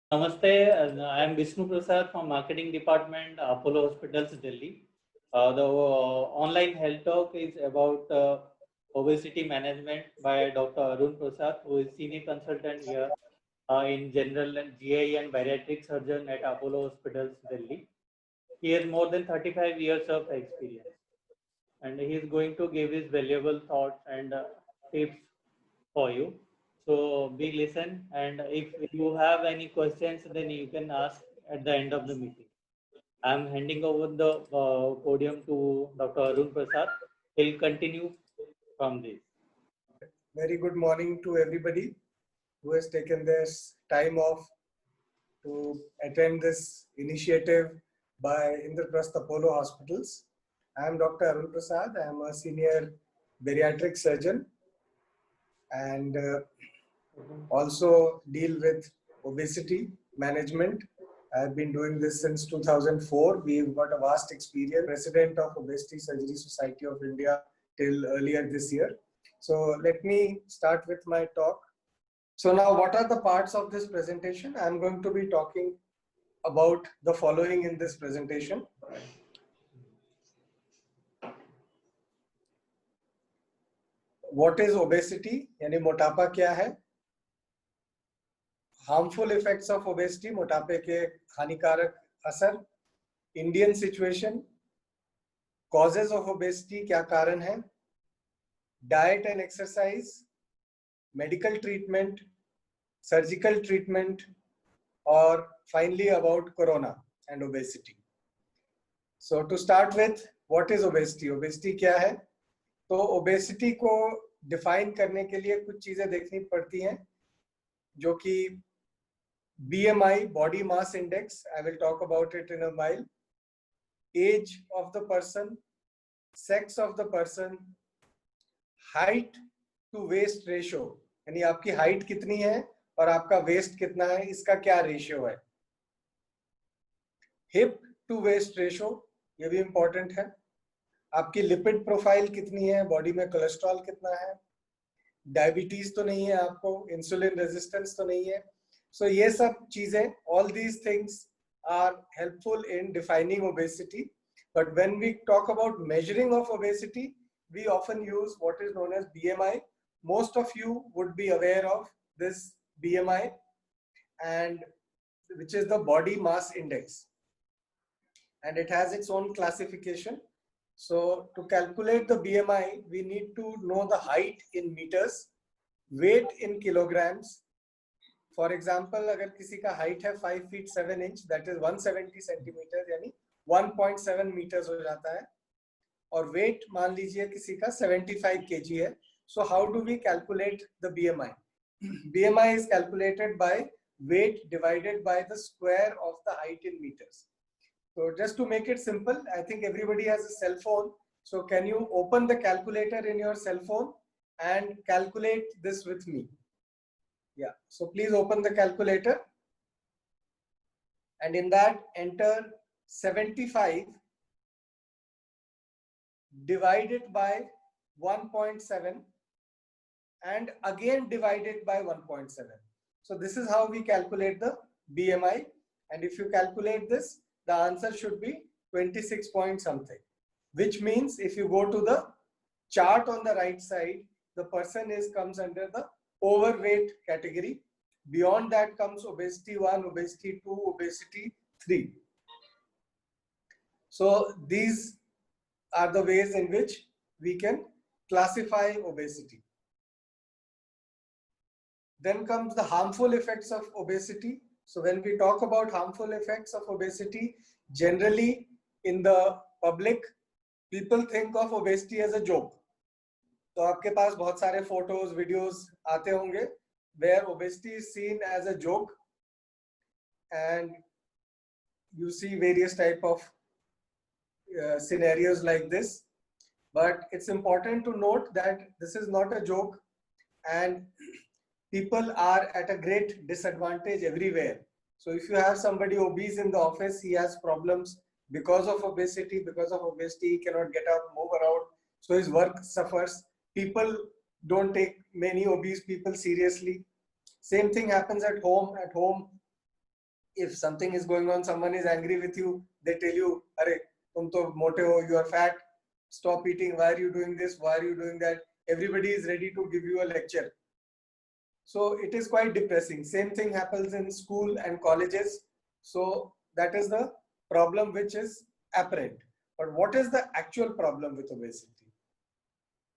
Namaste, I am Vishnu Prasad from Marketing Department, Apollo Hospitals, Delhi. The online health talk is about obesity management by Dr. Arun Prasad, who is senior consultant here in general and GI and bariatric surgeon at Apollo Hospitals, Delhi. He has more than 35 years of experience, and he is going to give his valuable thoughts and tips for you. So be listen, and if you have any questions, then you can ask at the end of the meeting. I'm handing over the podium to Dr. Arun Prasad. He'll continue from this. Very good morning to everybody who has taken this time off to attend this initiative by Indraprastha Apollo Hospitals. I am Dr. Arun Prasad. I am a senior bariatric surgeon and also deal with obesity management. I've been doing this since 2004. We've got a vast experience. President of Obesity Surgery Society of India till earlier this year. So let me start with my talk. So now what are the parts of this presentation? I'm going to be talking about the following in this presentation. What is obesity? यानी मोटापा क्या है? Harmful effects of obesity, मोटापे के हानिकारक असर, Indian situation, causes of obesity, क्या कारण है, diet and exercise, medical treatment, surgical treatment, or finally about corona and obesity. So to start with, what is obesity? Obesity क्या है? तो obesity को define करने के लिए कुछ चीजें देखनी पड़ती हैं, जो कि BMI, body mass index, I will talk about it in a while, age of the person, sex of the person, height to waist ratio, यानी आपकी height कितनी है और आपका waist कितना है, इसका क्या ratio है, hip to waist ratio, ये भी important है, आपकी lipid profile कितनी है, body में cholesterol कितना है, diabetes तो नहीं है आपको, insulin resistance तो नहीं है. So ये सब चीजें, all these things are helpful in defining obesity. But when we talk about measuring of obesity, we often use what is known as BMI. Most of you would be aware of this BMI, and which is the body mass index. And it has its own classification. So to calculate the BMI, we need to know the height in meters, weight in kilograms. For example, अगर किसी का height है 5 feet 7 inch, that is 170 centimeters, यानी 1.7 meters हो जाता है, और weight मान लीजिए किसी का 75 kg है. So how do we calculate the BMI? BMI is calculated by weight divided by the square of the height in meters. So just to make it simple, I think everybody has a cell phone. So can you open the calculator in your cell phone and calculate this with me? Yeah, so please open the calculator, and in that enter 75 divided by 1.7 and again divided by 1.7. So this is how we calculate the BMI, and if you calculate this, the answer should be 26 point something, which means if you go to the chart on the right side, the person comes under the overweight category. Beyond that comes obesity 1, obesity 2, obesity 3. So these are the ways in which we can classify obesity. Then comes the harmful effects of obesity. So when we talk about harmful effects of obesity, generally in the public, people think of obesity as a joke. तो आपके पास बहुत सारे photos, videos आते होंगे where obesity is seen as a joke, and you see various type of scenarios like this. But it's important to note that this is not a joke, and people are at a great disadvantage everywhere. So if you have somebody obese in the office, he has problems because of obesity. Because of obesity, he cannot get up, move around, so his work suffers. People don't take many obese people seriously. Same thing happens at home. At home, if something is going on, someone is angry with you, they tell you, "Arey, tum to mote ho, you are fat. Stop eating. Why are you doing this? Why are you doing that?" Everybody is ready to give you a lecture. So it is quite depressing. Same thing happens in school and colleges. So that is the problem which is apparent. But what is the actual problem with obesity?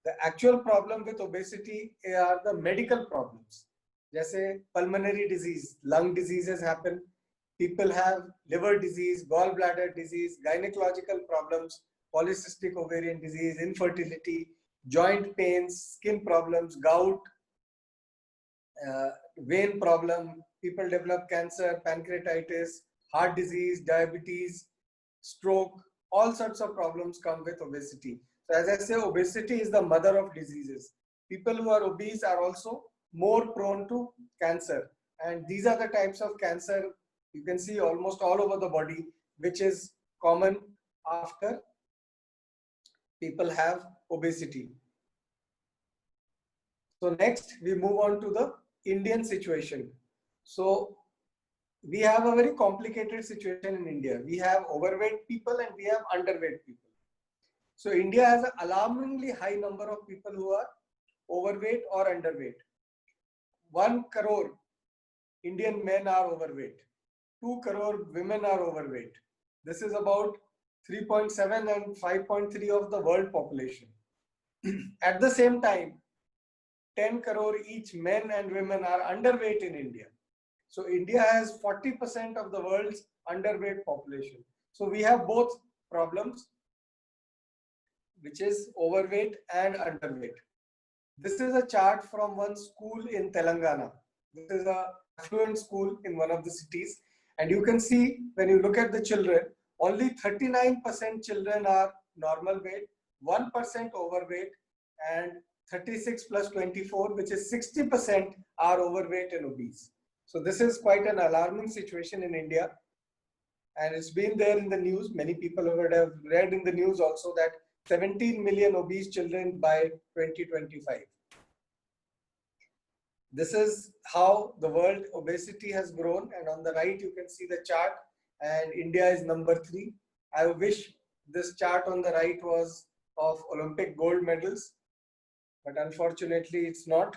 The actual problem with obesity are the medical problems. जैसे pulmonary disease, lung diseases happen. People have liver disease, gallbladder disease, gynecological problems, polycystic ovarian disease, infertility, joint pains, skin problems, gout, vein problem. People develop cancer, pancreatitis, heart disease, diabetes, stroke. All sorts of problems come with obesity. So as I say, obesity is the mother of diseases. People who are obese are also more prone to cancer. And these are the types of cancer you can see almost all over the body, which is common after people have obesity. So next we move on to the Indian situation. So we have a very complicated situation in India. We have overweight people and we have underweight people. So India has an alarmingly high number of people who are overweight or underweight. 1 crore Indian men are overweight. 2 crore women are overweight. This is about 3.7 and 5.3 of the world population. At the same time, 10 crore each men and women are underweight in India. So India has 40% of the world's underweight population. So we have both problems, which is overweight and underweight. This is a chart from one school in Telangana. This is an affluent school in one of the cities. And you can see when you look at the children, only 39% children are normal weight, 1% overweight, and 36 plus 24, which is 60% are overweight and obese. So this is quite an alarming situation in India. And it's been there in the news. Many people would have read in the news also that 17 million obese children by 2025. This is how the world obesity has grown. And on the right, you can see the chart. And India is number 3. I wish this chart on the right was of Olympic gold medals, but unfortunately it's not.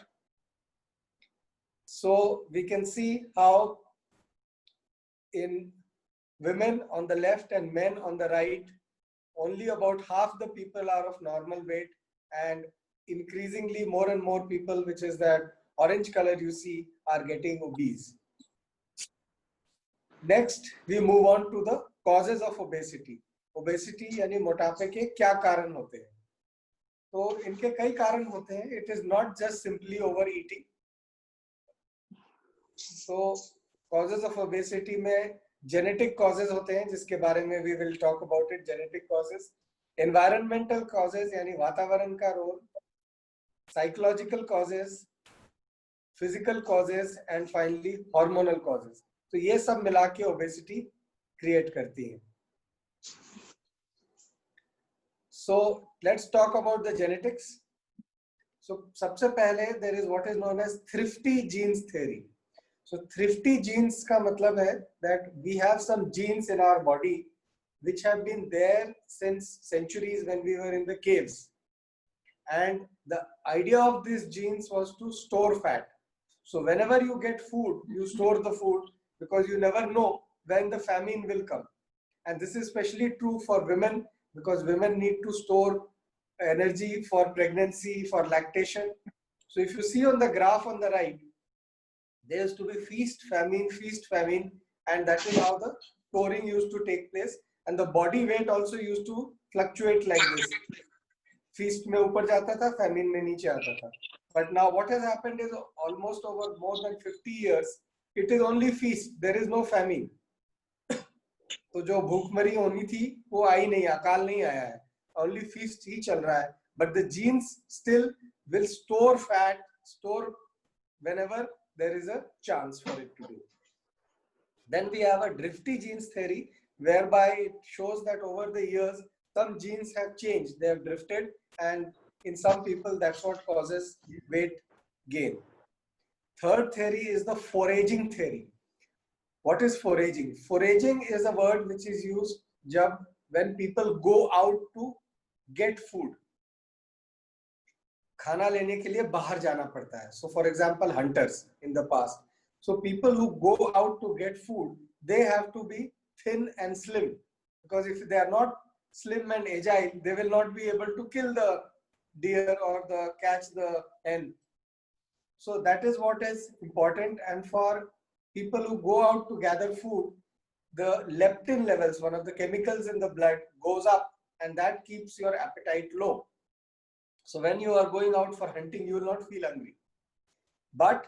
So we can see how in women on the left and men on the right, only about half the people are of normal weight, and increasingly more and more people, which is that orange color you see, are getting obese. Next, we move on to the causes of obesity. Obesity यानी मोटापे के क्या कारण होते हैं? तो इनके कई कारण होते हैं. It is not just simply overeating. So causes of obesity में genetic causes होते हैं, जिसके बारे में we will talk about it. Genetic causes, environmental causes यानी वातावरण का role, psychological causes, physical causes, and finally hormonal causes. तो ये सब मिला के obesity create करती है. So let's talk about the genetics. So सबसे पहले there is what is known as thrifty genes theory. So thrifty genes का मतलब है that we have some genes in our body which have been there since centuries when we were in the caves. And the idea of these genes was to store fat. So whenever you get food, you store the food because you never know when the famine will come. And this is especially true for women because women need to store energy for pregnancy, for lactation. So if you see on the graph on the right, there used to be feast, famine, and that is how the storing used to take place. And the body weight also used to fluctuate like this. Feast में ऊपर जाता था, famine में नीचे आता था. But now what has happened is almost over more than 50 years, it is only feast. There is no famine. तो जो भूखमरी होनी थी वो आई नहीं, अकाल नहीं आया है. Only feast ही चल रहा है. But the genes still will store fat, store whenever there is a chance for it to do. Then we have a drifty genes theory, whereby it shows that over the years, some genes have changed. They have drifted, and in some people, that's what causes weight gain. Third theory is the foraging theory. What is foraging? Foraging is a word which is used when people go out to get food. खाना लेने के लिए बाहर जाना पड़ता है. So for example, hunters in the past. So people who go out to get food, they have to be thin and slim, because if they are not slim and agile, they will not be able to kill the deer or catch the hen. So that is what is important. And for people who go out to gather food, the leptin levels, one of the chemicals in the blood, goes up, and that keeps your appetite low. So when you are going out for hunting, you will not feel hungry. But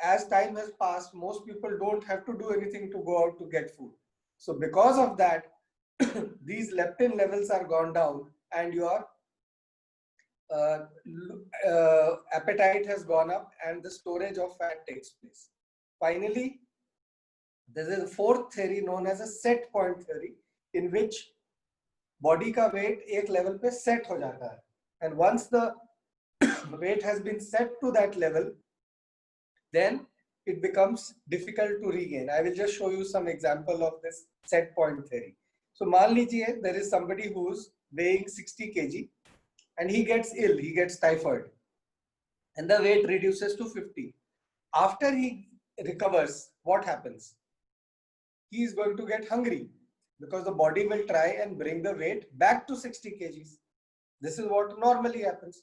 as time has passed, most people don't have to do anything to go out to get food. So because of that, these leptin levels are gone down, and your appetite has gone up, and the storage of fat takes place. Finally, there is a fourth theory known as a set point theory, in which body ka weight ek level pe set ho jata hai. And once the weight has been set to that level, then it becomes difficult to regain. I will just show you some example of this set point theory. So मान लीजिए there is somebody who's weighing 60 kg and he gets ill, he gets typhoid, and the weight reduces to 50. After he recovers, what happens? He is going to get hungry, because the body will try and bring the weight back to 60 kgs. This is what normally happens.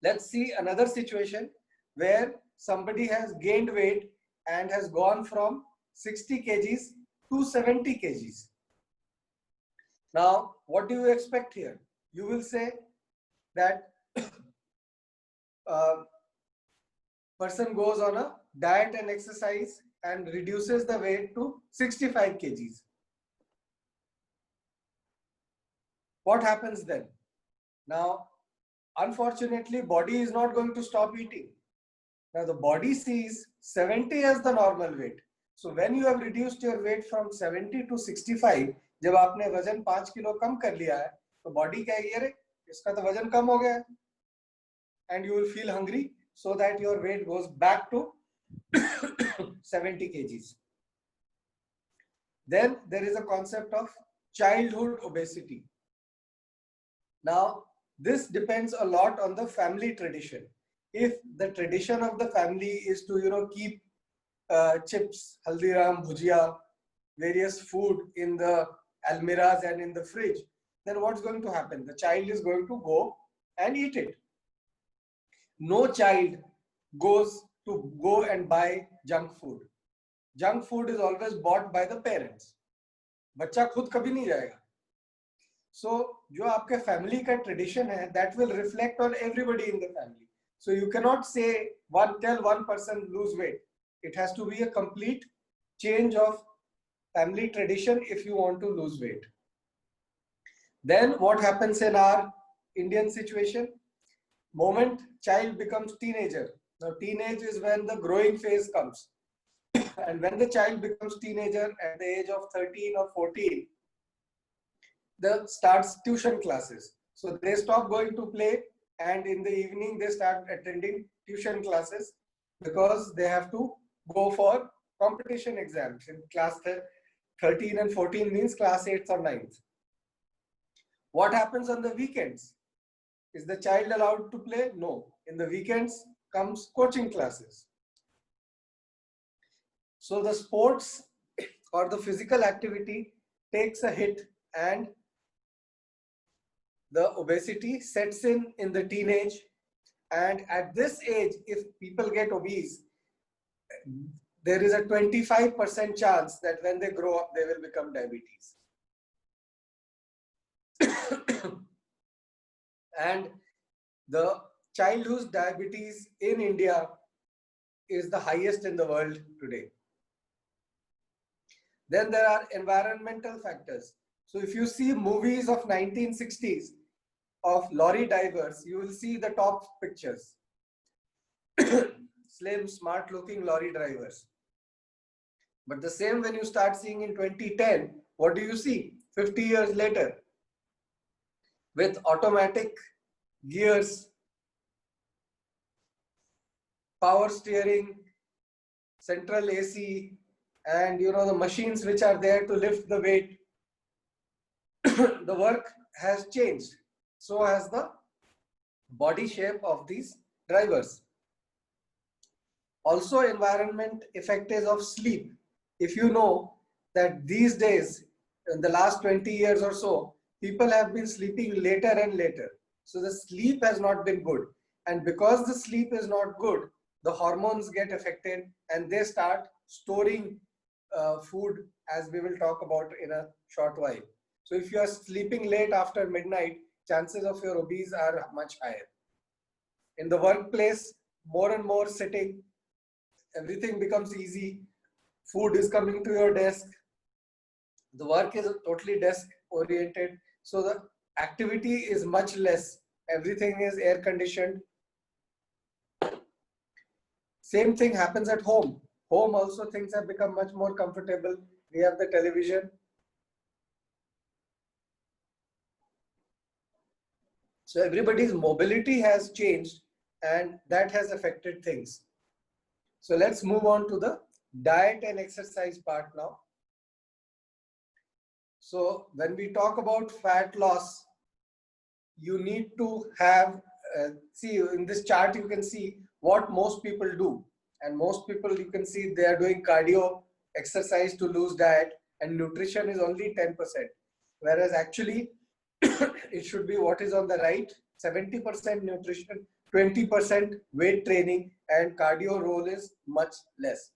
Let's see another situation where somebody has gained weight and has gone from 60 kgs to 70 kgs. Now, what do you expect here? You will say that person goes on a diet and exercise and reduces the weight to 65 kgs. What happens then? Now, unfortunately, body is not going to stop eating. Now, the body sees 70 as the normal weight. So when you have reduced your weight from 70 to 65, जब आपने वजन 5 kilo कम कर लिया है, तो body कहेगी अरे इसका तो वजन कम हो गया, and you will feel hungry, so that your weight goes back to 70 kgs. Then there is a concept of childhood obesity. Now, this depends a lot on the family tradition. If the tradition of the family is to keep chips, haldiram, bhujia, various food in the almiras and in the fridge, then what's going to happen? The child is going to go and eat it. No child goes to go and buy junk food. Junk food is always bought by the parents. बच्चा खुद कभी नहीं जाएगा. So, जो आपके family का tradition है, that will reflect on everybody in the family. So you cannot say tell one person lose weight. It has to be a complete change of family tradition if you want to lose weight. Then what happens in our Indian situation? Moment child becomes teenager. Now teenage is when the growing phase comes. And when the child becomes teenager at the age of 13 or 14, they starts tuition classes. So they stop going to play, and in the evening they start attending tuition classes, because they have to go for competition exams. In class 13 and 14 means class 8th or 9th. What happens on the weekends? Is the child allowed to play? No. In the weekends comes coaching classes. So the sports or the physical activity takes a hit, and the obesity sets in the teenage. And at this age, if people get obese, there is a 25% chance that when they grow up, they will become diabetes. And the child whose diabetes in India is the highest in the world today. Then there are environmental factors. So if you see movies of 1960s of lorry drivers, you will see the top pictures. Slim, smart looking lorry drivers. But the same when you start seeing in 2010, what do you see? 50 years later, with automatic gears, power steering, central AC, and the machines which are there to lift the weight, the work has changed. So has the body shape of these drivers. Also, environment effect is of sleep. If you know that these days, in the last 20 years or so, people have been sleeping later and later. So the sleep has not been good. And because the sleep is not good, the hormones get affected and they start storing food, as we will talk about in a short while. So if you are sleeping late after midnight, chances of your obese are much higher. In the workplace, more and more sitting, everything becomes easy. Food is coming to your desk. The work is totally desk oriented. So the activity is much less. Everything is air conditioned. Same thing happens at home. Home also things have become much more comfortable. We have the television. So everybody's mobility has changed and that has affected things. So let's move on to the diet and exercise part now. So when we talk about fat loss, you need to have, see in this chart, you can see what most people do. And most people, you can see they are doing cardio, exercise to lose diet, and nutrition is only 10%. Whereas actually, it should be what is on the right, 70% nutrition, 20% weight training, and cardio role is much less.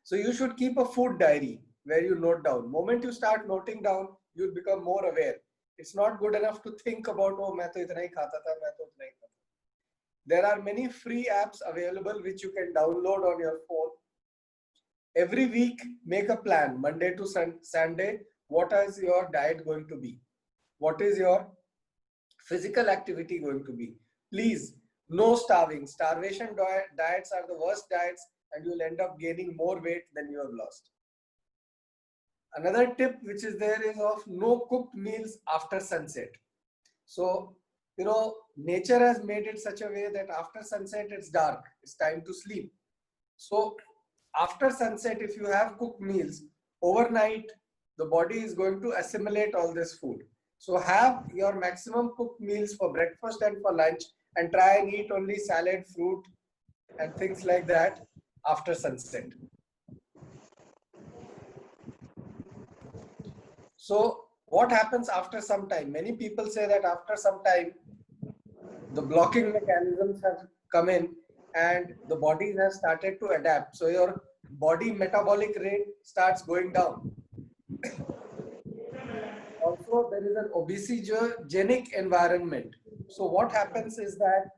So you should keep a food diary where you note down. Moment you start noting down, you'll become more aware. It's not good enough to think about, oh, main to itna hi khata tha, main to utna hi khata. There are many free apps available which you can download on your phone. Every week, make a plan, Monday to Sunday, what is your diet going to be? What is your physical activity going to be? Please, no starving. Starvation diets are the worst diets and you'll end up gaining more weight than you have lost. Another tip which is there is of no cooked meals after sunset. So, nature has made it such a way that after sunset it's dark, it's time to sleep. So after sunset, if you have cooked meals, overnight, the body is going to assimilate all this food. So have your maximum cooked meals for breakfast and for lunch and try and eat only salad, fruit and things like that after sunset. So what happens after some time? Many people say that after some time, the blocking mechanisms have come in and the body has started to adapt. So your body metabolic rate starts going down. Also, there is an obesogenic environment. So what happens is that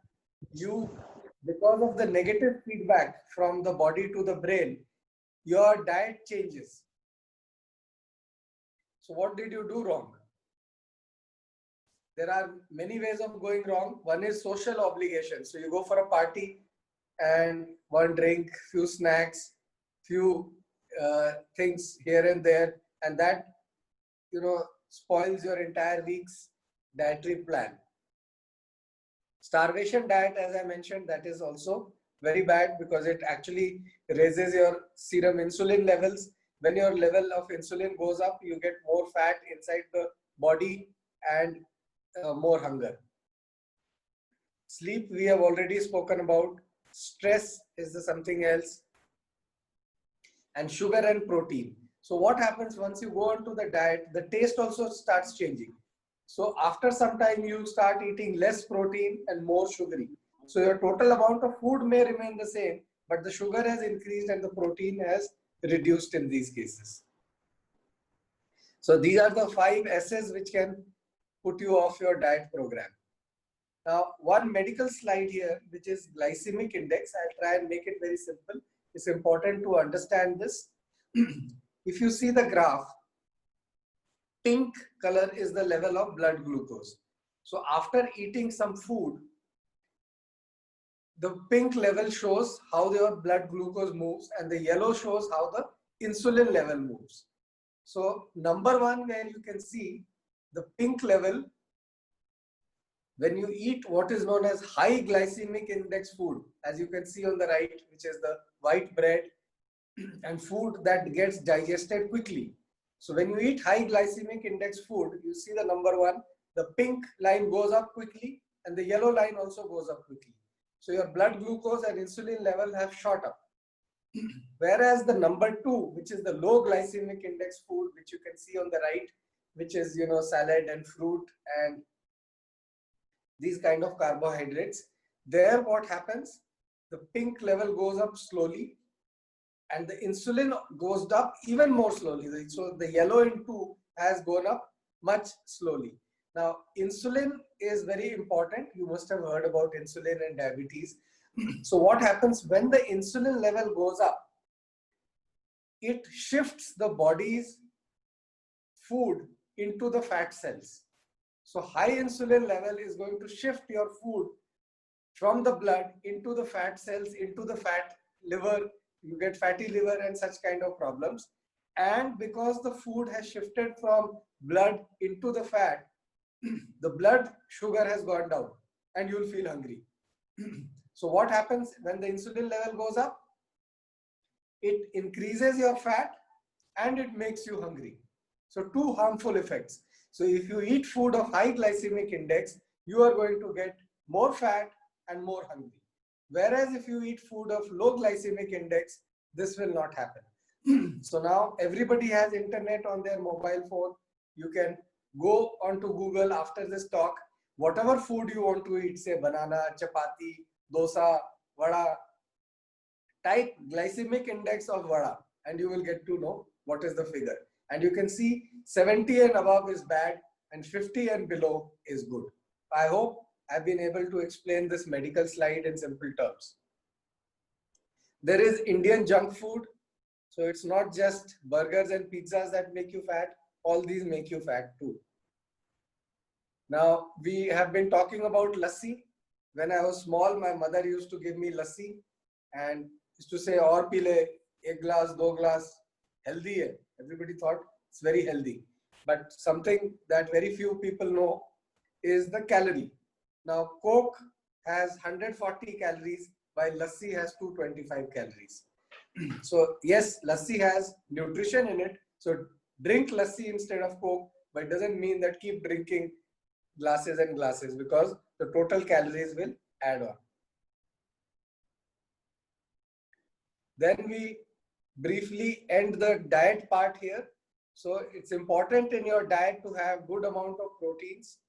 because of the negative feedback from the body to the brain, your diet changes. So what did you do wrong? There are many ways of going wrong. One is social obligation. So you go for a party and one drink, few snacks, few things here and there, and that spoils your entire week's dietary plan. Starvation diet, as I mentioned, that is also very bad because it actually raises your serum insulin levels. When your level of insulin goes up, you get more fat inside the body and more hunger. Sleep, we have already spoken about. Stress is something else. And sugar and protein. So what happens once you go onto the diet, the taste also starts changing. So after some time, you start eating less protein and more sugary. So your total amount of food may remain the same, but the sugar has increased and the protein has reduced in these cases. So these are the 5 S's which can put you off your diet program. Now, one medical slide here, which is glycemic index. I'll try and make it very simple. It's important to understand this. If you see the graph, pink color is the level of blood glucose. So after eating some food, the pink level shows how your blood glucose moves and the yellow shows how the insulin level moves. So number one, where you can see the pink level, when you eat what is known as high glycemic index food, as you can see on the right, which is the white bread, and food that gets digested quickly. So when you eat high glycemic index food, you see the number 1, the pink line goes up quickly and the yellow line also goes up quickly. So your blood glucose and insulin level have shot up. Whereas the number 2, which is the low glycemic index food, which you can see on the right, which is, you know, salad and fruit and these kind of carbohydrates, there what happens, the pink level goes up slowly and the insulin goes up even more slowly. So the yellow in 2 has gone up much slowly. Now, insulin is very important. You must have heard about insulin and diabetes. So what happens when the insulin level goes up? It shifts the body's food into the fat cells. So high insulin level is going to shift your food from the blood into the fat cells, into the fat liver. You get fatty liver and such kind of problems. And because the food has shifted from blood into the fat, the blood sugar has gone down and you'll feel hungry. So what happens when the insulin level goes up? It increases your fat and it makes you hungry. So two harmful effects. So if you eat food of high glycemic index, you are going to get more fat and more hungry. Whereas if you eat food of low glycemic index, this will not happen. So now everybody has internet on their mobile phone. You can go onto Google after this talk. Whatever food you want to eat, say banana, chapati, dosa, vada, type glycemic index of vada and you will get to know what is the figure. And you can see 70 and above is bad and 50 and below is good. I hope I've been able to explain this medical slide in simple terms. There is Indian junk food. So it's not just burgers and pizzas that make you fat. All these make you fat too. Now we have been talking about lassi. When I was small, my mother used to give me lassi and used to say, "Aur pile, ek glass, do glass, healthy hai." Everybody thought it's very healthy. But something that very few people know is the calorie. Now, Coke has 140 calories, while lassi has 225 calories. So yes, lassi has nutrition in it. So drink lassi instead of Coke, but it doesn't mean that keep drinking glasses and glasses because the total calories will add on. Then we briefly end the diet part here. So it's important in your diet to have good amount of proteins,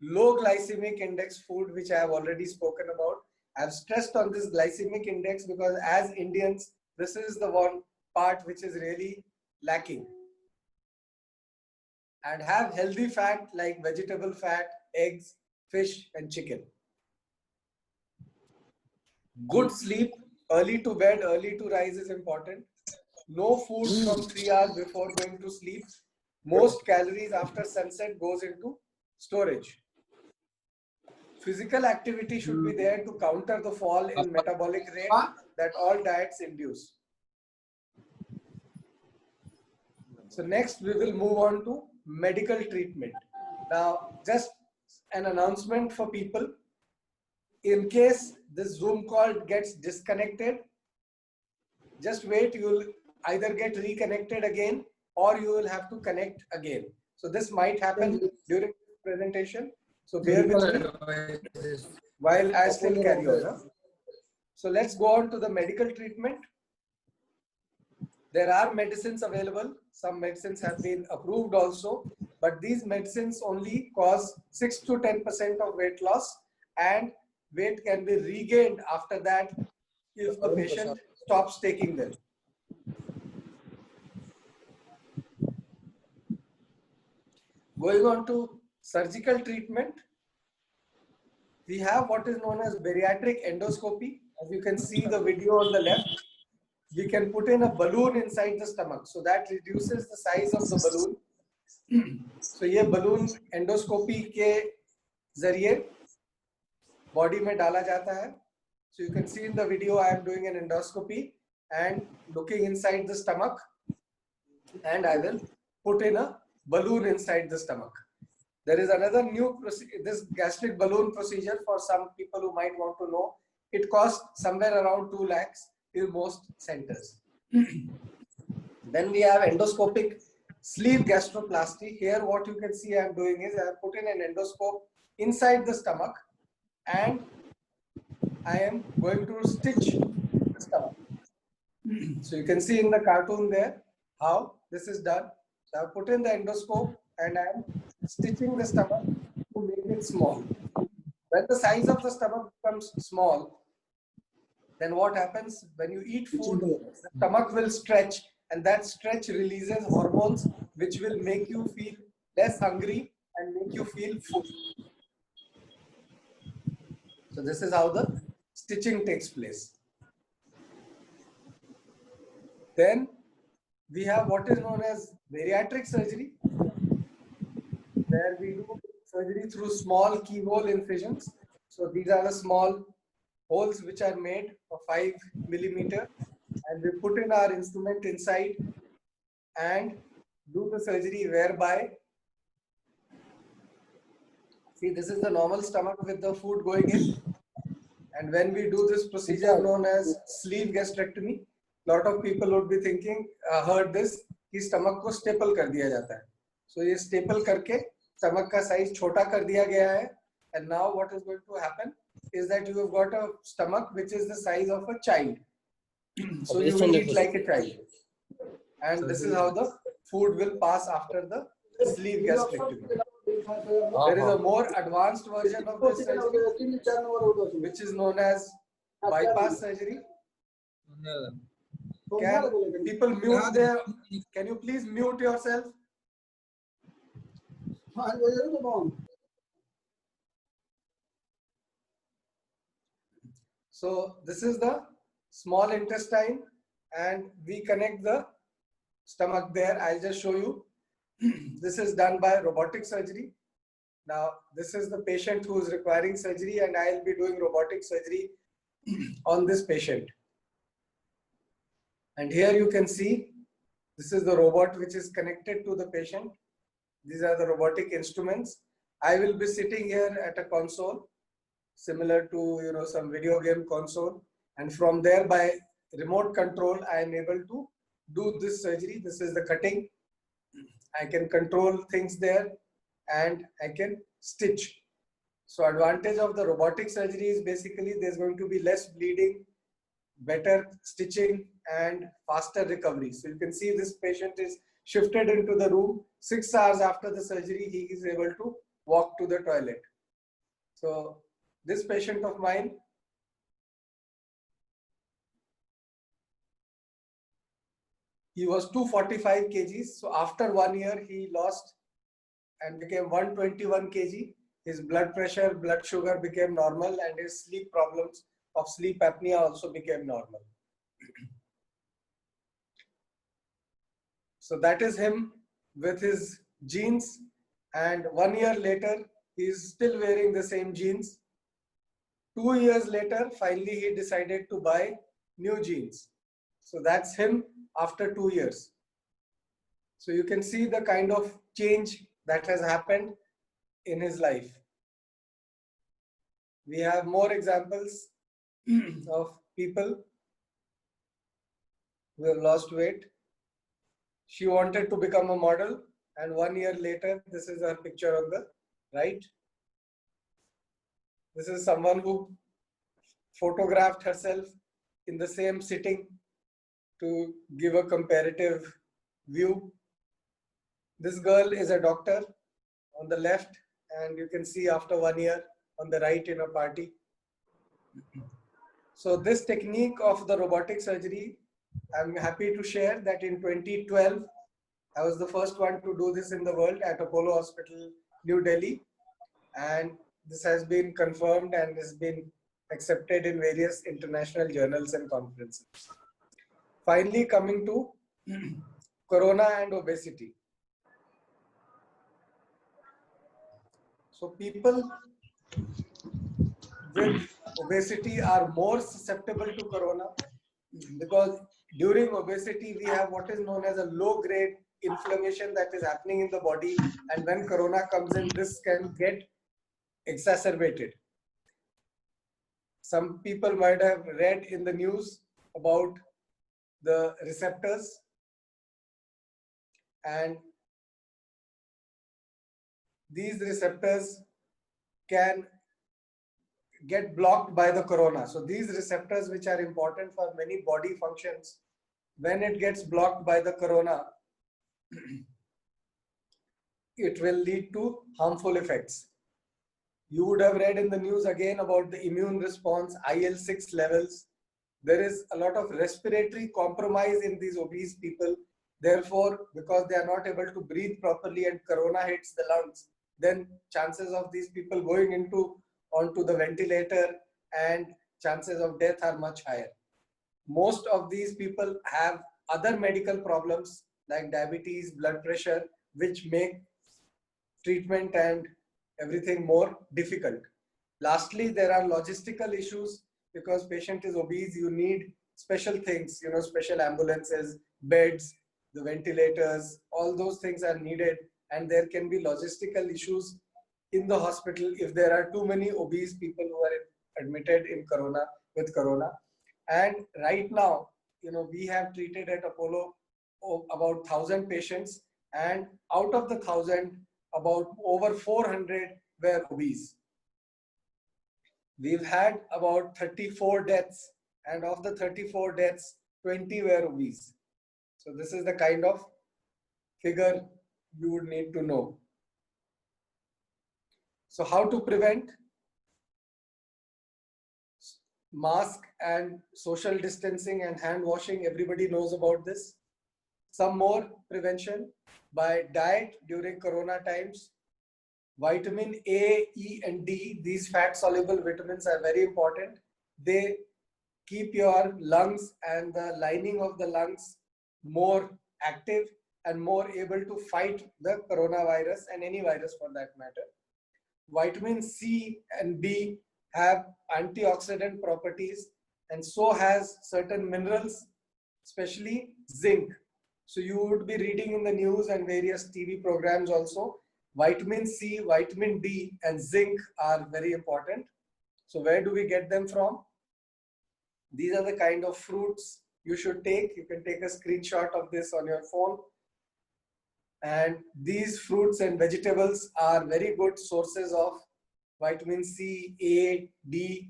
low glycemic index food, which I have already spoken about. I've stressed on this glycemic index because as Indians, this is the one part which is really lacking. And have healthy fat like vegetable fat, eggs, fish, and chicken. Good sleep, early to bed, early to rise is important. No food from 3 hours before going to sleep. Most calories after sunset goes into storage. Physical activity should be there to counter the fall in metabolic rate that all diets induce. So next we will move on to medical treatment. Now, just an announcement for people. In case this Zoom call gets disconnected, just wait, you will either get reconnected again or you will have to connect again. So this might happen during the presentation. So bear with me while I still carry on. Huh? So let's go on to the medical treatment. There are medicines available. Some medicines have been approved also, but these medicines only cause 6 to 10% of weight loss, and weight can be regained after that if the patient stops taking them. Going on to surgical treatment, we have what is known as bariatric endoscopy. As you can see the video on the left, we can put in a balloon inside the stomach. So that reduces the size of the balloon. So ये balloon endoscopy के जरिए body में डाला जाता है. So you can see in the video I am doing an endoscopy and looking inside the stomach, and I will put in a balloon inside the stomach. There is another new this gastric balloon procedure for some people who might want to know. It costs somewhere around 2 lakhs in most centers. Then we have endoscopic sleeve gastroplasty. Here what you can see I am doing is I have put in an endoscope inside the stomach and I am going to stitch the stomach. So you can see in the cartoon there how this is done. So I have put in the endoscope and I am stitching the stomach to make it small. When the size of the stomach becomes small, then what happens? When you eat food, the stomach will stretch, and that stretch releases hormones which will make you feel less hungry and make you feel full. So this is how the stitching takes place. Then we have what is known as bariatric surgery, where we do surgery through small keyhole incisions. So these are the small holes which are made of 5 millimeter, and we put in our instrument inside and do the surgery, whereby, see, this is the normal stomach with the food going in, and when we do this procedure known as sleeve gastrectomy, lot of people would be thinking, heard this, कि stomach को staple कर दिया जाता है. So ये staple करके stomach का size छोटा कर दिया गया है, and now what is going to happen is that you have got a stomach which is the size of a child. So you will eat like a child, and this is how the food will pass after the sleeve gastrectomy. There is a more advanced version of this surgery, which is known as bypass surgery. Can people mute their? Can you please mute yourself? So this is the small intestine, and we connect the stomach there. I'll just show you. This is done by robotic surgery. Now, this is the patient who is requiring surgery, and I'll be doing robotic surgery on this patient. And here you can see, this is the robot which is connected to the patient. These are the robotic instruments. I will be sitting here at a console, similar to some video game console, and from there by remote control I am able to do this surgery. This is the cutting. I can control things there and I can stitch. So advantage of the robotic surgery is basically there's going to be less bleeding, better stitching and faster recovery. So you can see this patient is shifted into the room. 6 hours after the surgery, he is able to walk to the toilet. So this patient of mine, he was 245 kgs. So after 1 year, he lost and became 121 kg. His blood pressure, blood sugar became normal, and his sleep problems of sleep apnea also became normal. So that is him with his jeans, and 1 year later, he is still wearing the same jeans. 2 years later, finally he decided to buy new jeans. So that's him after 2 years. So you can see the kind of change that has happened in his life. We have more examples of people who have lost weight. She wanted to become a model, and 1 year later, this is her picture on the right. This is someone who photographed herself in the same sitting to give a comparative view. This girl is a doctor on the left, and you can see after 1 year on the right in a party. So this technique of the robotic surgery, I'm happy to share that in 2012, I was the first one to do this in the world at Apollo Hospital, New Delhi. And this has been confirmed and has been accepted in various international journals and conferences. Finally, coming to corona and obesity. So people with obesity are more susceptible to corona, because during obesity we have what is known as a low grade inflammation that is happening in the body, and when corona comes in, this can get exacerbated. Some people might have read in the news about the receptors, and these receptors can get blocked by the corona. So these receptors, which are important for many body functions, when it gets blocked by the corona, it will lead to harmful effects. You would have read in the news again about the immune response, IL-6 levels. There is a lot of respiratory compromise in these obese people. Therefore, because they are not able to breathe properly and corona hits the lungs, then chances of these people going onto the ventilator and chances of death are much higher. Most of these people have other medical problems like diabetes, blood pressure, which make treatment and everything more difficult. Lastly, there are logistical issues. Because patient is obese, you need special things, special ambulances, beds, the ventilators, all those things are needed, and there can be logistical issues in the hospital if there are too many obese people who are admitted in corona with corona. And right now, we have treated at Apollo about 1,000 patients, and out of the 1,000, about over 400 were obese. We've had about 34 deaths, and of the 34 deaths, 20 were obese. So this is the kind of figure you would need to know. So how to prevent? Mask and social distancing and hand washing, everybody knows about this. Some more prevention by diet during corona times. Vitamin A, E, and D, these fat soluble vitamins are very important. They keep your lungs and the lining of the lungs more active and more able to fight the coronavirus and any virus for that matter. Vitamin C and B have antioxidant properties, and so has certain minerals, especially zinc. So you would be reading in the news and various TV programs also, vitamin C, vitamin D, and zinc are very important. So where do we get them from? These are the kind of fruits you should take. You can take a screenshot of this on your phone. And these fruits and vegetables are very good sources of vitamin C, A, D.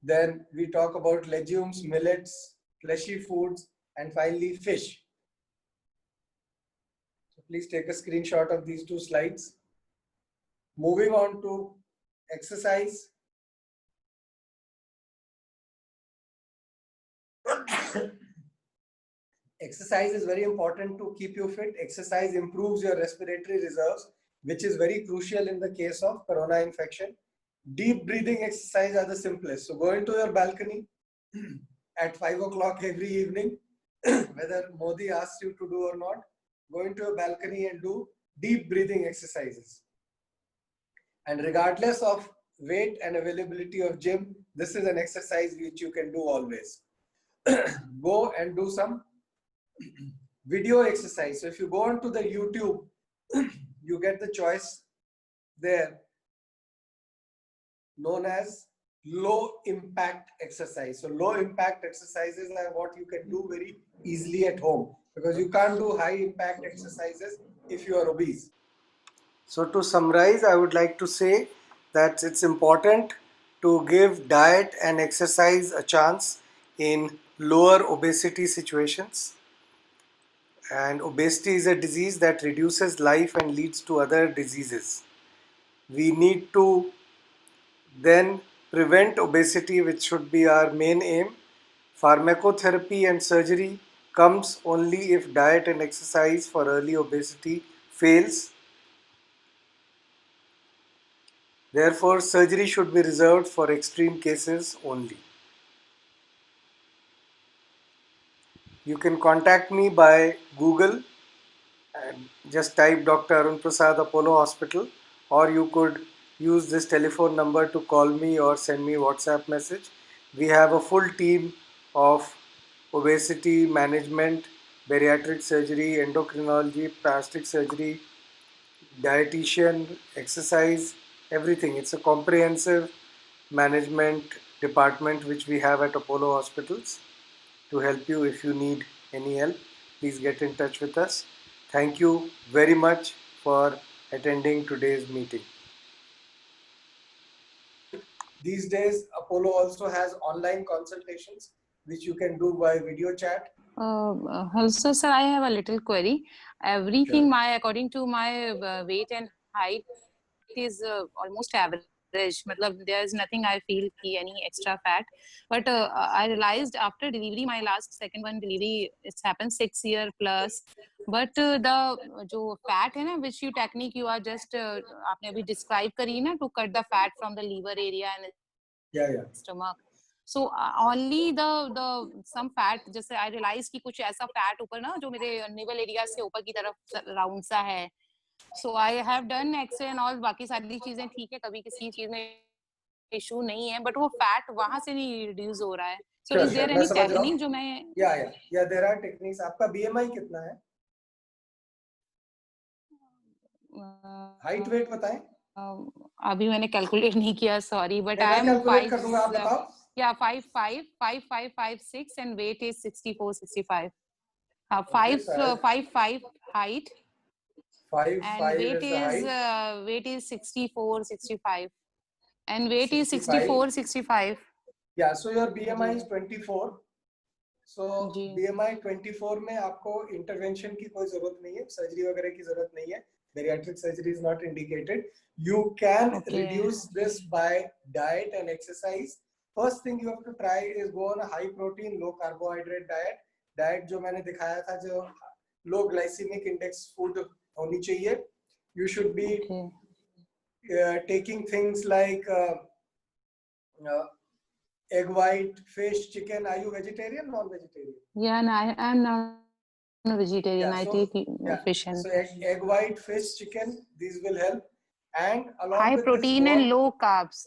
Then we talk about legumes, millets, fleshy foods, and finally fish. So please take a screenshot of these two slides. Moving on to exercise. Exercise is very important to keep you fit. Exercise improves your respiratory reserves, which is very crucial in the case of corona infection. Deep breathing exercise are the simplest. So go into your balcony at 5 o'clock every evening, whether Modi asks you to do or not, go into a balcony and do deep breathing exercises. And regardless of weight and availability of gym, this is an exercise which you can do always. Go and do some video exercise. So if you go onto the YouTube, you get the choice there known as low impact exercise. So low impact exercises are what you can do very easily at home, because you can't do high impact exercises if you are obese. So to summarize, I would like to say that it's important to give diet and exercise a chance in lower obesity situations. And obesity is a disease that reduces life and leads to other diseases. We need to then prevent obesity, which should be our main aim. Pharmacotherapy and surgery comes only if diet and exercise for early obesity fails. Therefore, surgery should be reserved for extreme cases only. You can contact me by Google and just type Dr. Arun Prasad Apollo Hospital, or you could use this telephone number to call me or send me WhatsApp message. We have a full team of obesity management, bariatric surgery, endocrinology, plastic surgery, dietitian, exercise, everything. It's a comprehensive management department which we have at Apollo Hospitals to help you if you need any help. Please get in touch with us. Thank you very much for attending today's meeting. These days, Apollo also has online consultations which you can do by video chat. Also, sir, I have a little query. Everything according to my weight and height is almost average. Matlab, there is nothing I feel any extra fat. But I realized after delivery, my last second one delivery, it's happened 6 years plus. But the जो fat है ना, which you technique you are just आपने अभी describe करी ना, to cut the fat from the liver area and stomach. So only the some fat, जैसे I realized कि कुछ ऐसा fat ऊपर ना जो मेरे navel area से ऊपर की तरफ round सा है. So I have done X-ray and all, बाकी सारी चीजें ठीक है, कभी किसी चीज में issue नहीं है, but वो fat वहाँ से नहीं reduce हो रहा है. So is there any technique जो मैं? Yeah, there are techniques. आपका BMI कितना है? Height weight बताएं? अभी मैंने calculate नहीं किया, sorry, but I am 5. Yeah, 5'5", 5'6", and weight is 64, 65. 5'5" height. 5'5" and weight is 64, 65. And weight is 64, 65. Yeah, so your BMI is 24. So BMI 24 में आपको intervention की कोई जरूरत नहीं है, surgery वगैरह की जरूरत नहीं है. Bariatric surgery is not indicated. You can reduce this by diet and exercise. First thing you have to try is go on a high protein, low carbohydrate diet. Diet जो मैंने दिखाया था, जो low glycemic index food होनी चाहिए. You should be taking things like egg white, fish, chicken. Are you vegetarian or non-vegetarian? Yeah, no, I am not vegetarian. I take fish and egg white, fish, chicken. These will help. And along high with protein this, and low carbs.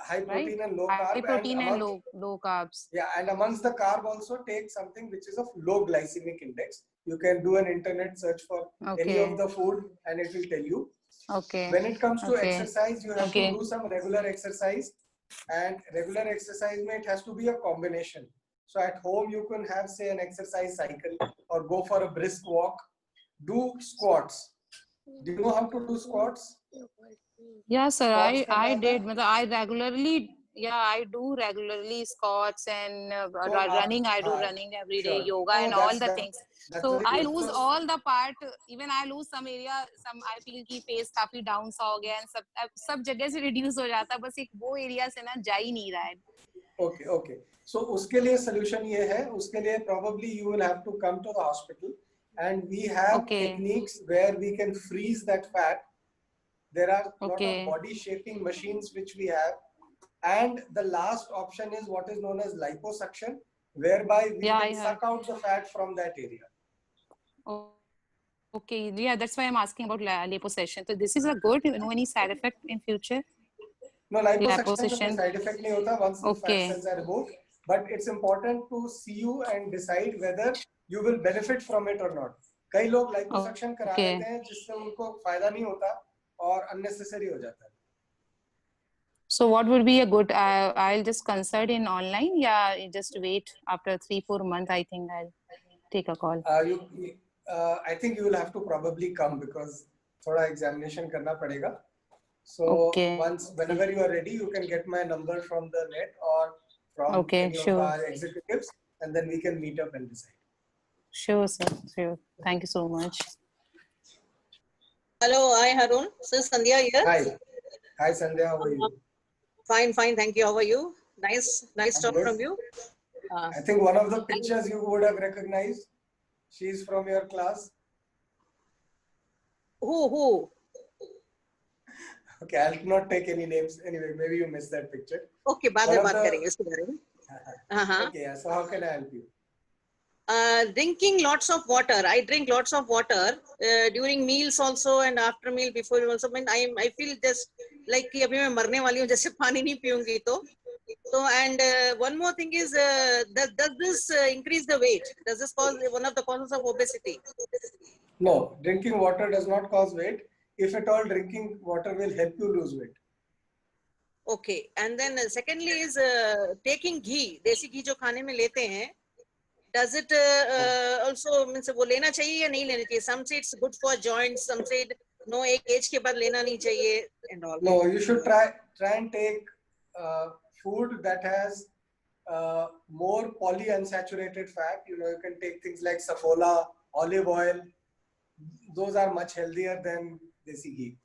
High protein and low high carb. protein and low carbs. Yeah, and amongst the carb also take something which is of low glycemic index. You can do an internet search for any of the food and it will tell you. When it comes to exercise, you have to do some regular exercise, and regular exercise mein it has to be a combination. So at home you can have, say, an exercise cycle or go for a brisk walk. Do squats. Do you know how to do squats? Yeah, sir, I did. I regularly, I do regularly squats and running. I do running every day, yoga and all the things. So I lose all the part. Even I lose some area. Some I feel कि face काफी down सा हो गया and सब जगह से reduce हो जाता. बस एक वो area से ना जा ही नहीं रहा है. Okay. So उसके लिए solution ये है. उसके लिए probably you will have to come to the hospital, and we have techniques where we can freeze that fat. There are a lot of body shaping machines which we have, and the last option is what is known as liposuction, whereby we can suck out the fat from that area. Okay, yeah, that's why I'm asking about liposuction. So this is a good, any side effect in future? No, liposuction side effect नहीं होता once the fat cells are removed, but it's important to see you and decide whether you will benefit from it or not. कई लोग liposuction करा लेते हैं जिससे उनको फायदा नहीं होता और unnecessary हो जाता है. So what would be a good, I'll just consult in online, just wait after 3-4 months, I think I'll take a call. I think you will have to probably come because थोड़ा examination करना पड़ेगा. So whenever you are ready, you can get my number from the net or from any of our executives, and then we can meet up and decide. Sure, sir. Sure. Thank you so much. Hello, hi Harun. This is Sandhya here. Hi Sandhya, how are you? Fine. Thank you. How are you? Nice talk from you. I think one of the pictures you would have recognized. She's from your class. Who? Okay, I'll not take any names. Anyway, maybe you missed that picture. Okay, बाद में बात करेंगे इसके बारे में. Okay, so how can I help you? Drinking lots of water. I drink lots of water during meals also and after meal, before also. I feel just like कि अभी मैं मरने वाली हूँ जैसे पानी नहीं पीऊंगी तो. So and one more thing is, does this increase the weight? Does this cause one of the causes of obesity? No, drinking water does not cause weight. If at all, drinking water will help you lose weight. Okay, and then secondly is taking ghee, देसी घी जो खाने में लेते हैं, does it also means वो लेना चाहिए या नहीं लेना चाहिए? Some say it's good for joints, some say no, एक age के बाद लेना नहीं चाहिए and all. No, you should try and take food that has more polyunsaturated fat. You know, you can take things like safola, olive oil. Those are much healthier than desi ghee.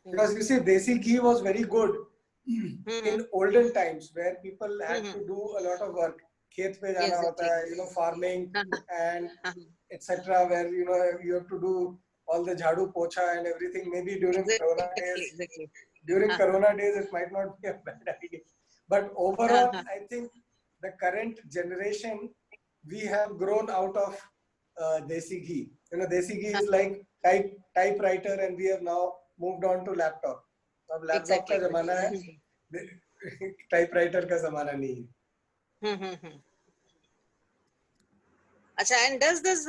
Because you see, desi ghee was very good in olden times where people had to do a lot of work. खेत पे जाना होता है, you know, farming and etc. Where you know you have to do all the jhadu pocha and everything. Maybe during Corona days, Corona days, it might not be a bad idea. But overall, I think the current generation, we have grown out of desi ghee. You know, desi ghee is like typewriter, and we have now moved on to laptop. अब laptop का ज़माना है, typewriter का ज़माना नहीं है. Acha, and does this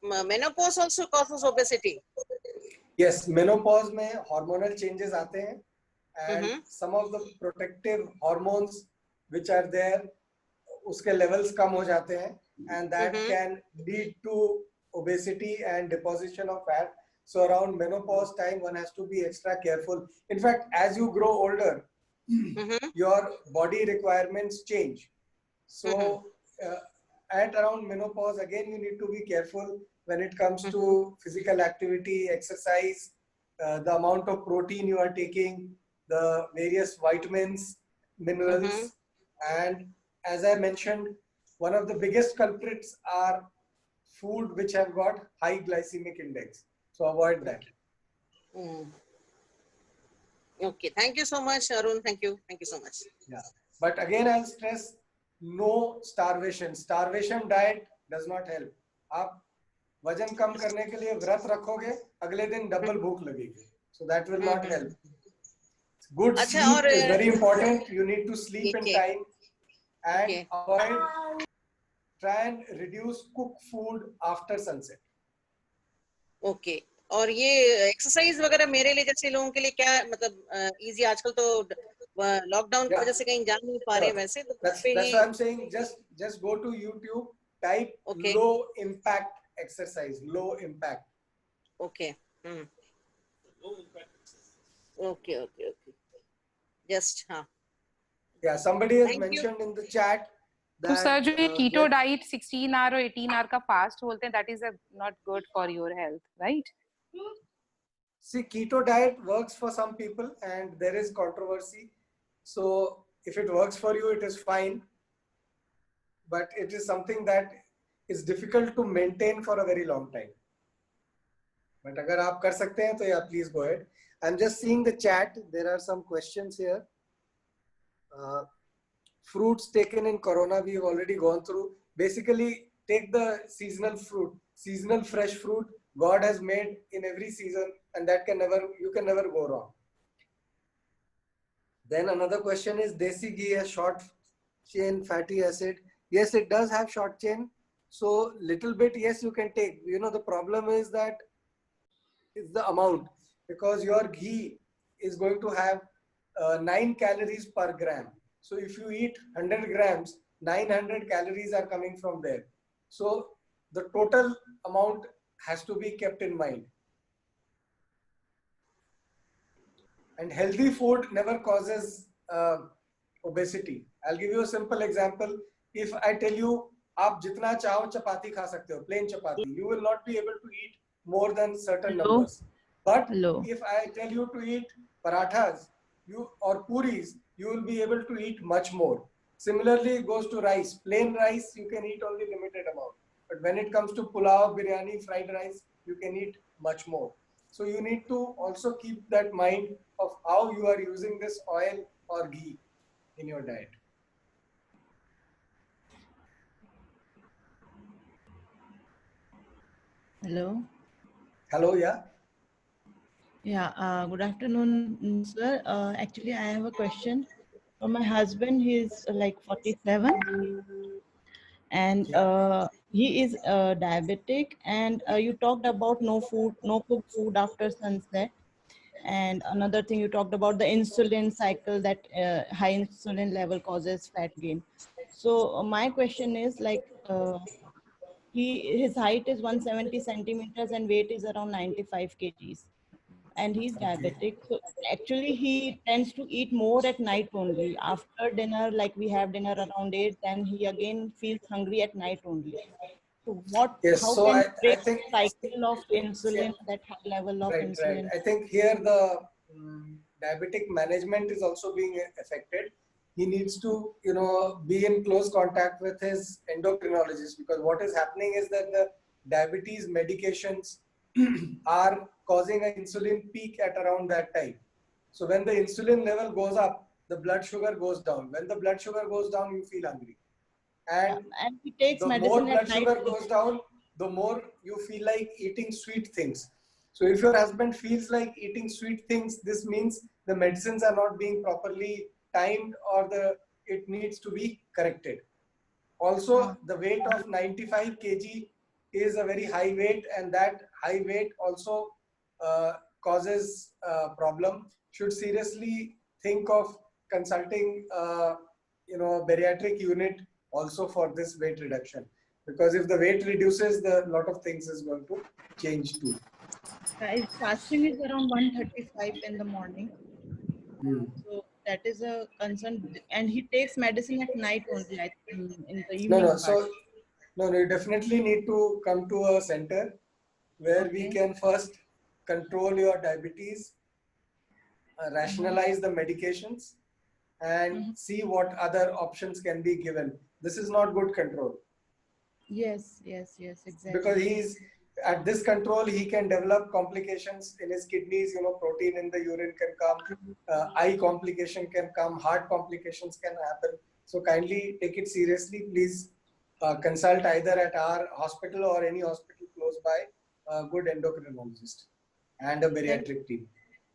menopause also causes obesity? Yes, menopause में hormonal changes आते हैं, and some of the protective hormones which are there, उसके levels कम हो जाते हैं, and that can lead to obesity and deposition of fat. So around menopause time, one has to be extra careful. In fact, as you grow older, your body requirements change. So at around menopause, again, you need to be careful when it comes to physical activity, exercise, the amount of protein you are taking, the various vitamins, minerals, and as I mentioned, one of the biggest culprits are food which have got high glycemic index. So avoid that. Okay, thank you so much, Arun. Thank you so much. Yeah, but again, I'll stress no starvation. Starvation diet does not help. आप वजन कम करने के लिए व्रत रखोगे, अगले दिन double भूख लगेगी. So that will not help. Good sleep is very important. You need to sleep in time and avoid. Try and reduce cook food after sunset. Okay. और ये एक्सरसाइज वगैरह मेरे लिए जैसे लोगों के लिए क्या मतलब इजी, आजकल तो लॉकडाउन की वजह से कहीं जा नहीं पा रहे वैसे तो that's why I'm saying just go to YouTube, type low impact exercise, low impact. Okay. Okay. Just yeah, somebody has mentioned in the chat तो सर जो ये कीटो डाइट 16 आवर और 18 आवर का फास्ट बोलते हैं, that is not good for your health, right? See, keto diet works for some people and there is controversy. So if it works for you, it is fine. But it is something that is difficult to maintain for a very long time. But agar aap kar sakte hain, to yeah, please go ahead. I'm just seeing the chat. There are some questions here. Fruits taken in Corona, we've already gone through. Basically, take the seasonal fruit, seasonal fresh fruit God has made in every season, and that you can never go wrong. Then another question is, desi ghee has short chain fatty acid. Yes, it does have short chain. So little bit, yes, you can take. You know, the problem is that it's the amount, because your ghee is going to have 9 calories per gram. So if you eat 100 grams, 900 calories are coming from there. So the total amount has to be kept in mind. And healthy food never causes obesity. I'll give you a simple example. If I tell you, आप जितना चाहो चपाती खा सकते हो, plain chapati, you will not be able to eat more than certain numbers. But if I tell you to eat parathas or puris, you will be able to eat much more. Similarly, it goes to rice. Plain rice, you can eat only limited amount. But when it comes to pulao, biryani, fried rice, you can eat much more. So you need to also keep that mind of how you are using this oil or ghee in your diet. Hello. Hello, yeah. Yeah, good afternoon, sir. Actually, I have a question. My husband, he is like 47 and he is diabetic, and you talked about no cooked food after sunset. And another thing you talked about the insulin cycle, that high insulin level causes fat gain. So my question is like, his height is 170 centimeters and weight is around 95 kgs. And he's diabetic. So actually he tends to eat more at night only. After dinner, like we have dinner around 8, then he again feels hungry at night only. So Yes, how so can I break think the cycle of insulin, that high level of right. insulin? I think here the diabetic management is also being affected. He needs to, be in close contact with his endocrinologist, because what is happening is that the diabetes medications are causing an insulin peak at around that time. So when the insulin level goes up, the blood sugar goes down. When the blood sugar goes down, you feel hungry. And And he takes the more medicine blood at night. sugar goes down, the more you feel like eating sweet things. So if your husband feels like eating sweet things, this means the medicines are not being properly timed, or it needs to be corrected. Also, the weight of 95 kg is a very high weight, and that high weight also causes a problem. Should seriously think of consulting, bariatric unit also for this weight reduction, because if the weight reduces, the lot of things is going to change too. His fasting is around 135 in the morning. So that is a concern. And he takes medicine at night only, I think, in the evening part. So you definitely need to come to a center where we can first control your diabetes, rationalize the medications, and see what other options can be given. This is not good control. Yes, exactly. Because at this control, he can develop complications in his kidneys, protein in the urine can come, eye complication can come, heart complications can happen. So kindly take it seriously. Please consult either at our hospital or any hospital close by a good endocrinologist and a bariatric team.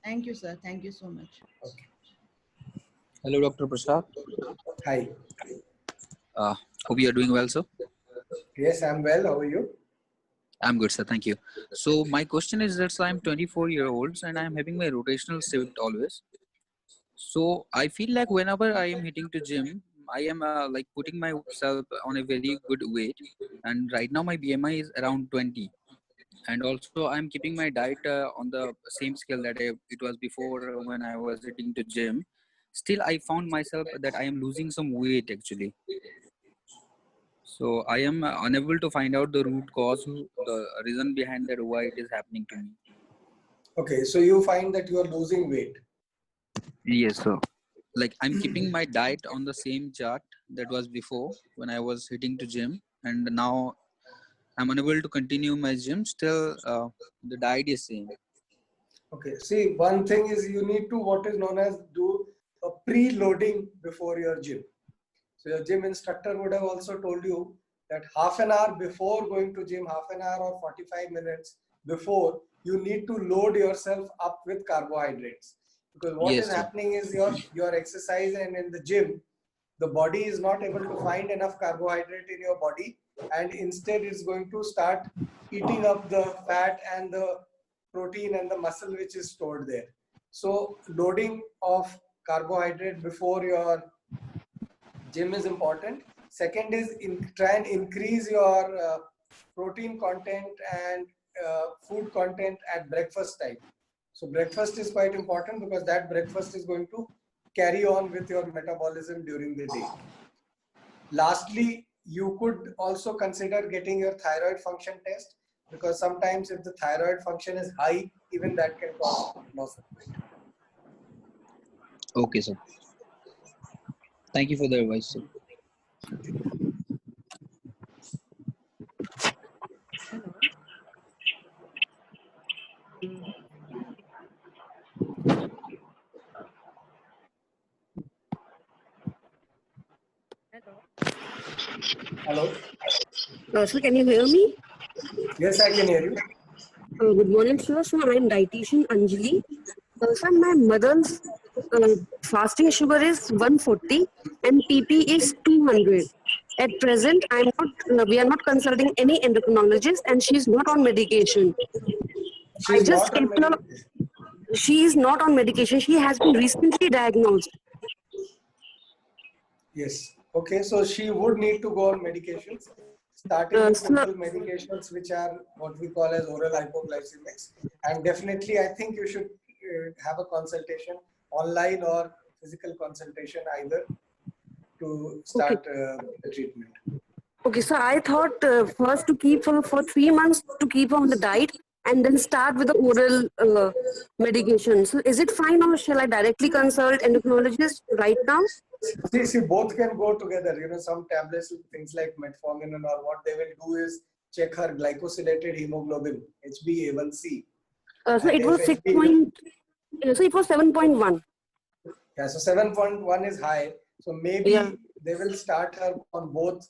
Thank you, sir. Thank you so much. Okay. Hello, Dr. Prasad. Hi. Hope you are doing well, sir. Yes, I'm well. How are you? I'm good, sir. Thank you. So my question is that I'm 24-year-old and I'm having my rotational shift always. So I feel like whenever I am hitting to gym, I am like putting myself on a very good weight. And right now my BMI is around 20. And also I'm keeping my diet on the same scale that it was before when I was hitting to gym. Still, I found myself that I am losing some weight actually. So I am unable to find out the root cause, the reason behind that, why it is happening to me. Okay, so you find that you are losing weight. Yes, sir. Like I'm keeping my diet on the same chart that was before when I was hitting to gym, and now I'm unable to continue my gym. Still, the diet is same. Okay, see, one thing is you need to what is known as do a pre-loading before your gym. So your gym instructor would have also told you that half an hour before going to gym, half an hour or 45 minutes before, you need to load yourself up with carbohydrates. Because what is happening is your exercise and in the gym, the body is not able to find enough carbohydrate in your body, and instead it's going to start eating up the fat and the protein and the muscle which is stored there. So loading of carbohydrate before your gym is important. Second is try and increase your protein content and food content at breakfast time. So breakfast is quite important because that breakfast is going to carry on with your metabolism during the day. Lastly, you could also consider getting your thyroid function test, because sometimes if the thyroid function is high, even that can cause loss of weight. Okay, sir. Thank you for the advice, sir. Hello? Sir, can you hear me? Yes, I can hear you. Good morning, sir. So I'm dietitian Anjali. Sir, my mother's fasting sugar is 140 and PP is 200. At present, we are not consulting any endocrinologist and she's not on medication. I just kept her. she is not on medication. She has been recently diagnosed. Yes. Okay. So she would need to go on medications, starting with Sir, simple medications, which are what we call as oral hypoglycemics. And definitely, I think you should have a consultation, online or physical consultation, either, to start the treatment. okay, so I thought first to keep her for 3 months to keep her on the diet and then start with the oral medication. So is it fine or shall I directly consult endocrinologist right now? See, both can go together. You know, some tablets, things like metformin and all, what they will do is check her glycosylated hemoglobin, HbA1c. So And it was if 6 HbA point, so it was 7.1. Yeah, so 7.1 is high. So maybe Yeah. they will start her on both,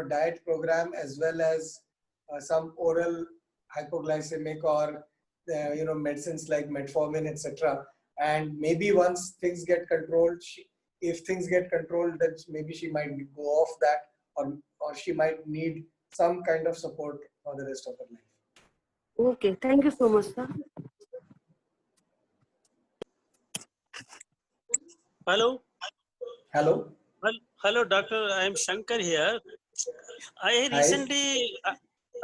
diet program as well as some oral hypoglycemic or, medicines like metformin, etc. And maybe once things get controlled, if things get controlled, then maybe she might go off that, or she might need some kind of support for the rest of her life. Okay, thank you so much, sir. Hello. Hello. Hello, doctor. I am Shankar here. I recently,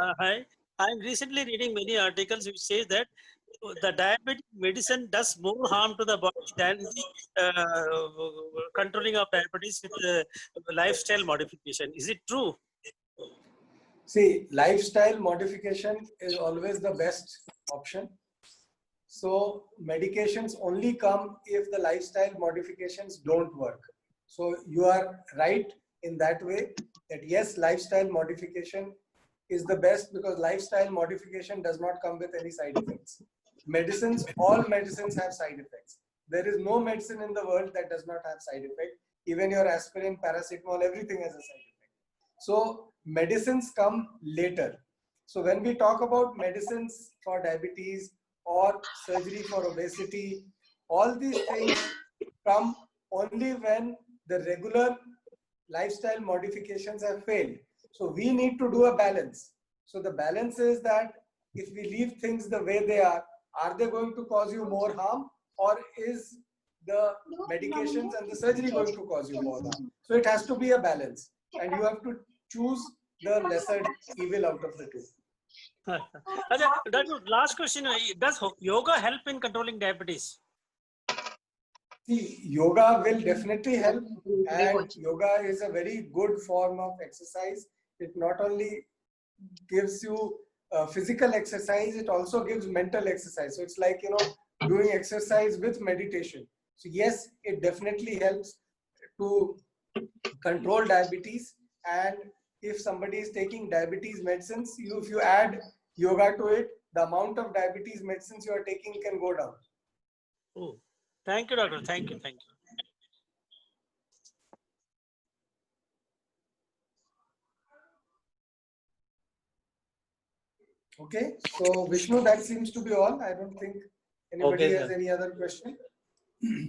hi. I am recently reading many articles which say that the diabetic medicine does more harm to the body than the controlling of diabetes with lifestyle modification. Is it true? See, lifestyle modification is always the best option. So medications only come if the lifestyle modifications don't work. So you are right in that way, that yes, lifestyle modification is the best, because lifestyle modification does not come with any side effects. Medicines, all medicines have side effects. There is no medicine in the world that does not have side effect. Even your aspirin, paracetamol, everything has a side effect. So medicines come later. So when we talk about medicines for diabetes or surgery for obesity, all these things come only when the regular lifestyle modifications have failed. So we need to do a balance. So the balance is that if we leave things the way they are they going to cause you more harm, or is the medications and the surgery going to cause you more harm? So it has to be a balance, and you have to choose the lesser evil out of the two. Doctor, last question. Does yoga help in controlling diabetes? See, yoga will definitely help, and yoga is a very good form of exercise. It not only gives you physical exercise, it also gives mental exercise. So it's like, doing exercise with meditation. So yes, it definitely helps to control diabetes. And if somebody is taking diabetes medicines, if you add yoga to it, the amount of diabetes medicines you are taking can go down. Oh, thank you, doctor. Thank you. Thank you. Okay, so Vishnu, that seems to be all. I don't think anybody Okay, has sir. any other question.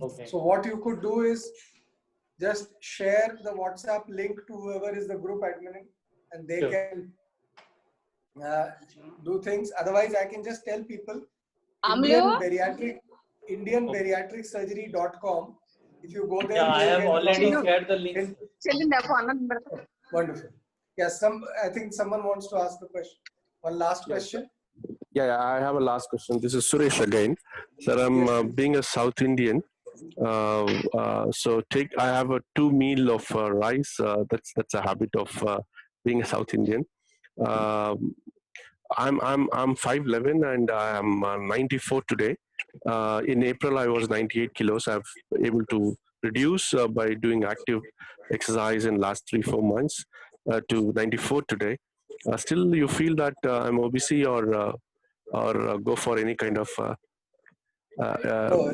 Okay. So what you could do is just share the WhatsApp link to whoever is the group admin, and they Sure. can do things. Otherwise, I can just tell people IndianBariatricSurgery.com. If you go there, Yeah, I you will have get already a lot of shared the link. Wonderful. Yes, I think someone wants to ask the question. One last question. Yeah, I have a last question. This is Suresh again. Sir, I'm being a South Indian. So I have a 2 meal of rice. That's a habit of being a South Indian. I'm 5'11" and I am 94 today. In April, I was 98 kilos. I've able to reduce by doing active exercise in last 3-4 months to 94 today. Still, you feel that I'm obese or go for any kind of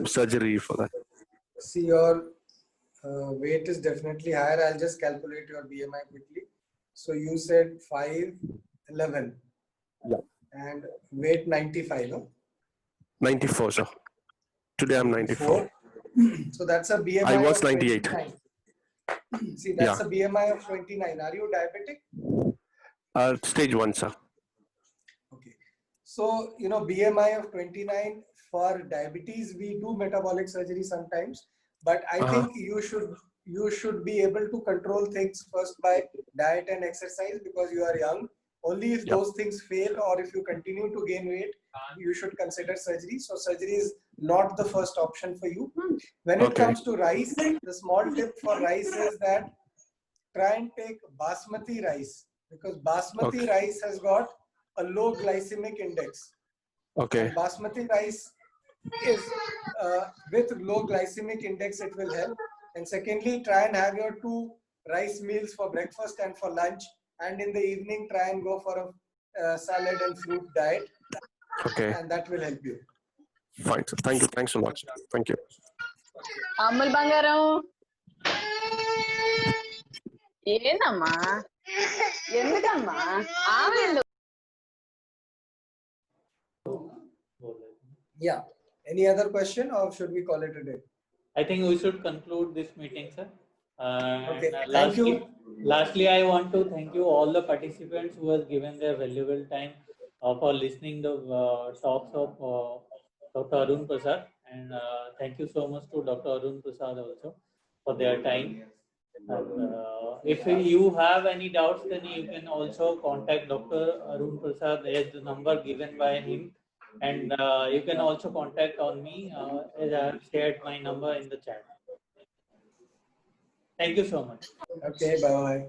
surgery for that? See, your weight is definitely higher. I'll just calculate your BMI quickly. So you said 5'11". Yeah. And weight 95, huh? 94, sir. Today I'm 94. So that's a BMI I was of 98. 29. See, that's a BMI of 29. Are you diabetic? Stage 1, sir. Okay. So, you know, BMI of 29 for diabetes, we do metabolic surgery sometimes, but I think you should be able to control things first by diet and exercise because you are young. Only if those things fail or if you continue to gain weight, you should consider surgery. So surgery is not the first option for you. When it comes to rice, the small tip for rice is that try and take basmati rice because basmati rice has got a low glycemic index. And basmati rice is with low glycemic index, it will help. And secondly, try and have your 2 rice meals for breakfast and for lunch. And in the evening, try and go for a salad and fruit diet. And that will help you. Fine. So thank you. Thanks a lot. Thank you. Amul Bangaram. ಏನಮ್ಮ ఎందుకమ్మా ఆమె Yeah. Any other question or should we call it a day? I think we should conclude this meeting, sir. Okay. Thank you. Lastly, I want to thank you all the participants who have given their valuable time for listening the talks of Dr. Arun Prasad, and thank you so much to Dr. Arun Prasad also for their time. And, if you have any doubts, then you can also contact Dr. Arun Prasad. There is the number given by him, and you can also contact on me as I have shared my number in the chat. Thank you so much. Okay, bye.